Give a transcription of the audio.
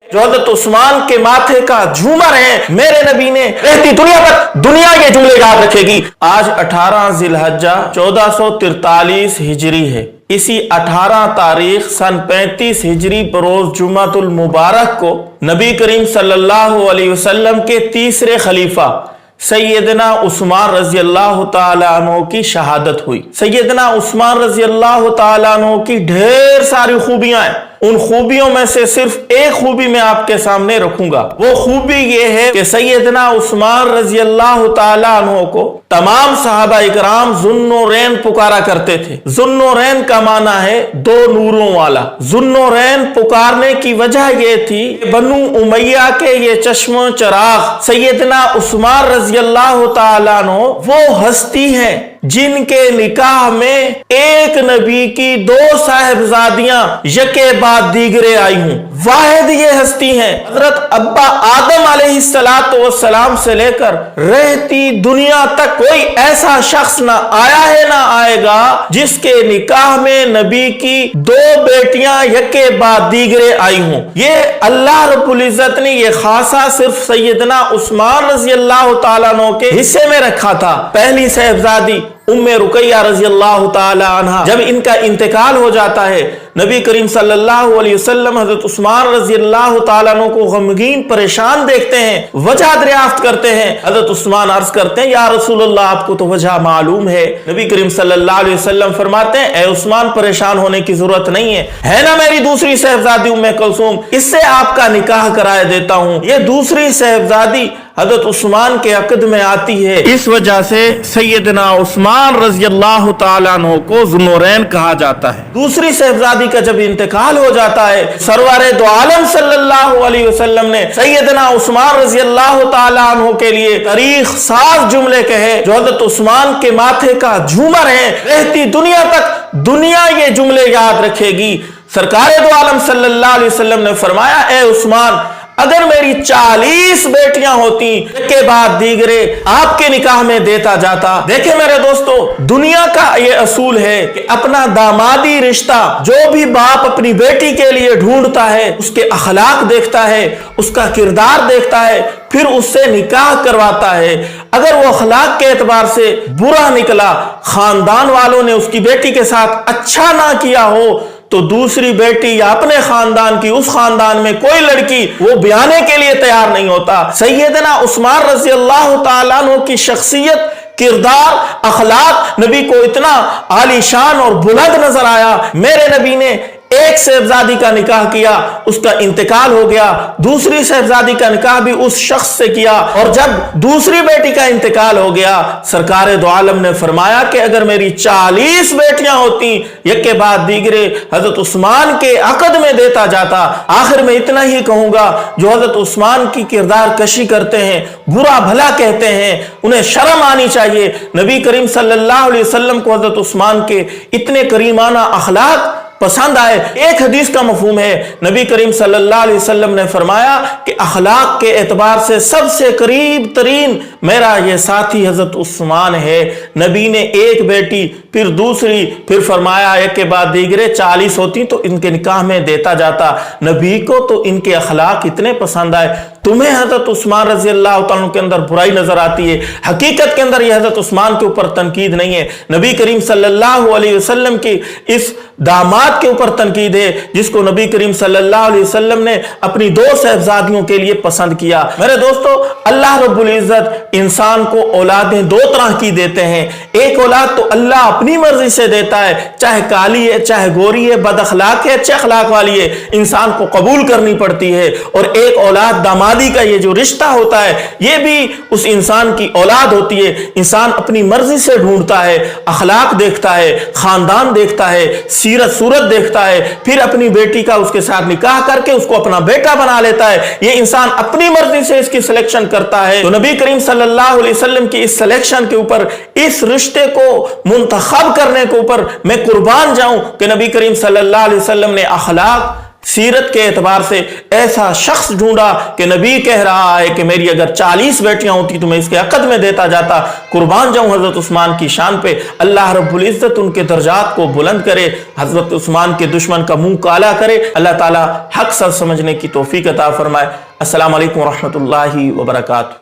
जो हज़रत उस्मान के माथे का झूमर है, मेरे नबी ने रहती दुनिया पर दुनिया ये जुमले याद रखेगी। आज 18 जिलहज्जा 1443 हिजरी है। इसी 18 तारीख सन 35 हिजरी बरोज जुमातुल मुबारक को नबी करीम सल्लल्लाहु अलैहि वसल्लम के तीसरे खलीफा सैयदना उस्मान रजी अल्लाह तआला अन्हु की शहादत हुई। सैयदना उस्मान रजी अल्लाह तआला अन्हु की ढेर सारी खूबियां हैं। उन खूबियों में से सिर्फ एक खूबी मैं आपके सामने रखूंगा। वो खूबी ये है कि सैयदना उस्मान रजी अल्लाह तआला अन्हु को तमाम सहाबा इकराम ज़ुन्नुरैन पुकारा करते थे। ज़ुन्नुरैन का माना है दो नूरों वाला। ज़ुन्नुरैन पुकारने की वजह ये थी, बनु उमैया के ये चश्मो चराग सैयदना उस्मान रजी अल्लाह तआला अन्हु वो हस्ती हैं जिनके निकाह में एक नबी की दो साहिबजादियां यके बाद दीगरे आई हूं। वाहिद ये हस्ती हैं। हजरत अब्बा आदम अलैहिस्सलातु वस्सलाम से लेकर रहती दुनिया तक कोई ऐसा शख्स ना आया है ना आएगा जिसके निकाह में नबी की दो बेटियां यके बाद दीगरे आई हूं। ये अल्लाह रब्बुल इज्जत ने ये खासा सिर्फ सैयदना उस्मान रजी अल्लाह तआला अन्हु के हिस्से में रखा था। पहली साहिबजादी उम्मे रुकैया रजी अल्लाह तआला अन्हा जब इनका इंतकाल हो जाता है, नबी करीम सल्लल्लाहु अलैहि वसल्लम हजरत उस्मान रजी अल्लाह तआला अन्हु को गमगीन परेशान देखते हैं, वजह दरियाफ्त करते हैं। हजरत उस्मान अर्ज करते हैं, या रसूल अल्लाह आपको तो वजह मालूम है। नबी करीम सल्लल्लाहु अलैहि वसल्लम फरमाते हैं, ए उस्मान परेशान होने की जरूरत नहीं है ना मेरी दूसरी साहिबजादी उम्मे कुलसूम, इससे आपका निकाह कराए देता हूं। ये दूसरी साहिबजादी हजरत उस्मान के अक़द में आती है। इस वजह से सैयदना उस्मान रज़ी अल्लाह तआला अन्हु को ज़ुन्नुरैन कहा जाता है। दूसरी साहिबजादी का जब इंतकाल हो जाता है, सरवारे दो आलम सल्लल्लाहु अलैहि वसल्लम ने सैयदना उस्मान रज़ी अल्लाह तआला अन्हु के लिए तारीख साफ जुमले कहे जो हजरत उस्मान के माथे का झूमर है, रहती दुनिया तक दुनिया ये जुमले याद रखेगी। सरकारे दो आलम सल्लल्लाहु अलैहि वसल्लम ने फरमाया, ए उस्मान अगर मेरी 40 बेटियां होती के बाद दीगरे आपके निकाह में देता जाता। देखे मेरे दोस्तों, दुनिया का ये असूल है कि अपना दामादी रिश्ता जो भी बाप अपनी बेटी के लिए ढूंढता है उसके अखलाक देखता है, उसका किरदार देखता है, फिर उससे निकाह करवाता है। अगर वो अखलाक के एतबार से बुरा निकला, खानदान वालों ने उसकी बेटी के साथ अच्छा ना किया हो, तो दूसरी बेटी या अपने खानदान की उस खानदान में कोई लड़की वो ब्याने के लिए तैयार नहीं होता। सैयदना उस्मान रज़ी अल्लाह तआला अन्हु की शख्सियत, किरदार, अखलाक नबी को इतना आलीशान और बुलंद नजर आया। मेरे नबी ने एक साहिबजादी का निकाह किया, उसका इंतकाल हो गया। दूसरी साहिबजादी का निकाह भी उस शख्स से किया, और जब दूसरी बेटी का इंतकाल हो गया, सरकारे दो आलम ने फरमाया कि अगर मेरी 40 बेटियां होती एक के बाद दीगरे हजरत उस्मान के अक़द में देता जाता। आखिर में इतना ही कहूंगा, जो हजरत उस्मान की किरदार कशी करते हैं, बुरा भला कहते हैं, उन्हें शर्म आनी चाहिए। नबी करीम सल्लल्लाहु अलैहि वसल्लम को हजरत उस्मान के इतने करीमाना अखलाक पसंद आए। एक हदीस का मफहूम है, नबी करीम सल्लल्लाहु अलैहि वसल्लम ने फरमाया कि अखलाक के एतबार से सबसे करीब तरीन मेरा ये साथी हजरत उस्मान है। नबी ने एक बेटी, फिर दूसरी, फिर फरमाया एक के बाद दीगरे 40 होती तो इनके निकाह में देता जाता। नबी को तो इनके अखलाक इतने पसंद आए। तुम्हें हजरत उस्मान रज़ी अल्लाह तआला के अंदर बुराई नजर आती है, हकीकत के अंदर यह हजरत उस्मान के ऊपर तनकीद नहीं है। नबी करीम सल्लल्लाहु अलैहि वसल्लम की इस दामाद के ऊपर तनकीद है जिसको नबी करीम सल्लल्लाहु अलैहि वसल्लम ने अपनी दो साहिबजादियों के लिए पसंद किया। मेरे दोस्तों, अल्लाह रब्बुल इज्जत इंसान को औलादें दो तरह की देते हैं। एक औलाद तो अल्लाह अपनी मर्जी से देता है, चाहे काली है, चाहे गोरी है, बद अखलाक है, अच्छे अखलाक वाली है, इंसान को कबूल करनी पड़ती है। और एक औलाद दामादी का ये जो रिश्ता होता है, ये भी उस इंसान की औलाद होती है। इंसान अपनी मर्जी से ढूंढता है, अखलाक देखता है, खानदान देखता है, सीरत सूरत देखता है, फिर अपनी बेटी का उसके साथ निकाह करके उसको अपना बेटा बना लेता है। ये इंसान अपनी मर्जी से इसकी सिलेक्शन करता है। तो नबी करीम सल्लल्लाहु अलैहि वसल्लम की इस सिलेक्शन के ऊपर, इस रिश्ते को मुंतखब करने के ऊपर मैं कुर्बान जाऊं कि नबी करीम सल्लल्लाहु अलैहि वसल्लम ने अखलाक, سیرت کے اعتبار سے ایسا شخص ڈھونڈا کہ نبی کہہ رہا ہے کہ میری اگر 40 بیٹیاں ہوتی تو میں اس کے عقد میں دیتا جاتا، قربان جاؤں حضرت عثمان کی شان پہ۔ اللہ رب العزت ان کے درجات کو بلند کرے، حضرت عثمان کے دشمن کا منہ کالا کرے، اللہ تعالی حق سب سمجھنے کی توفیق عطا فرمائے۔ السلام علیکم ورحمۃ اللہ وبرکاتہ۔